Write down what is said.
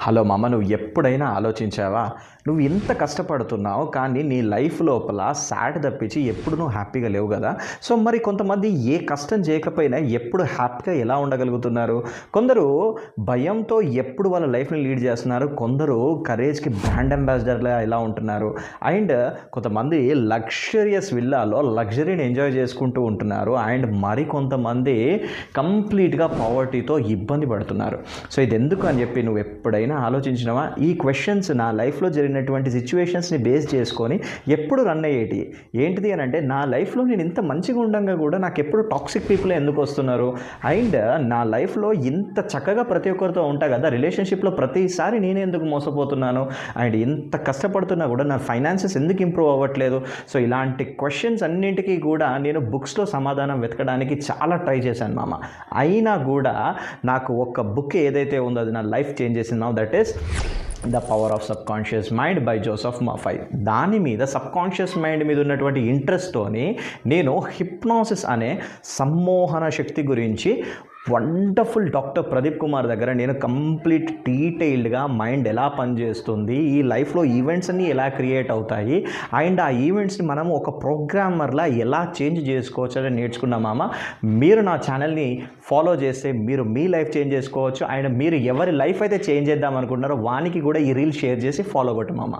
Hello మామ, నువ్వు ఎప్పుడైనా ఆలోచించావా? నువ్వు ఇంత కష్టపడుతున్నావు కానీ నీ లైఫ్ లోపల సాడ్ తప్పించి ఎప్పుడు నువ్వు హ్యాపీగా లేవు కదా. సో మరి కొంతమంది ఏ కష్టం చేయకపోయినా ఎప్పుడు హ్యాపీగా ఎలా ఉండగలుగుతున్నారు? కొందరు భయంతో ఎప్పుడు వాళ్ళ లైఫ్ని లీడ్ చేస్తున్నారు, కొందరు కరేజ్కి బ్రాండ్ అంబాసిడర్లా ఎలా ఉంటున్నారు, అండ్ కొంతమంది లగ్జరియస్ విల్లాలో లగ్జరీని ఎంజాయ్ చేసుకుంటూ ఉంటున్నారు, అండ్ మరి కొంతమంది కంప్లీట్గా పావర్టీతో ఇబ్బంది పడుతున్నారు. సో ఇది ఎందుకు అని చెప్పి నువ్వు ఎప్పుడైనా ఆలోచించినవా? ఈ క్వశ్చన్స్ నా లైఫ్లో జరిగినటువంటి సిచ్యువేషన్స్ని బేస్ చేసుకొని ఎప్పుడు రన్ అయ్యేటి ఏంటిది అని అంటే, నా లైఫ్లో నేను ఇంత మంచిగా ఉండగా కూడా నాకు ఎప్పుడు టాక్సిక్ పీపుల్ ఎందుకు వస్తున్నారు, అండ్ నా లైఫ్లో ఇంత చక్కగా ప్రతి ఒక్కరితో ఉంటా కదా, రిలేషన్షిప్లో ప్రతిసారి నేనే ఎందుకు మోసపోతున్నాను, అండ్ ఇంత కష్టపడుతున్నా కూడా నా ఫైనాన్సెస్ ఎందుకు ఇంప్రూవ్ అవ్వట్లేదు. సో ఇలాంటి క్వశ్చన్స్ అన్నింటికీ కూడా నేను బుక్స్లో సమాధానం వెతకడానికి చాలా ట్రై చేశాను మామ. అయినా కూడా నాకు ఒక బుక్ ఏదైతే ఉందో అది నా లైఫ్ చేంజ్ చేసింది. Now that is the power of subconscious mind by Joseph Murphy. దాని మీద సబ్ కాన్షియస్ మైండ్ మీద ఉన్నటువంటి ఇంట్రెస్ట్తోని నేను హిప్నాసిస్ అనే సమ్మోహన శక్తి గురించి వండర్ఫుల్ డాక్టర్ ప్రదీప్ కుమార్ దగ్గర నేను కంప్లీట్ డీటెయిల్డ్గా మైండ్ ఎలా పనిచేస్తుంది, ఈ లైఫ్లో ఈవెంట్స్ అన్నీ ఎలా క్రియేట్ అవుతాయి, అండ్ ఆ ఈవెంట్స్ని మనం ఒక ప్రోగ్రామర్లా ఎలా చేంజ్ చేసుకోవచ్చు అని నేర్చుకున్నామామ. మీరు నా ఛానల్ని ఫాలో చేస్తే మీరు మీ లైఫ్ చేంజ్ చేసుకోవచ్చు, అండ్ మీరు ఎవరి లైఫ్ అయితే చేంజ్ చేద్దాం అనుకుంటున్నారో వానికి కూడా ఈ రీల్ షేర్ చేసి ఫాలో కొట్టమామ.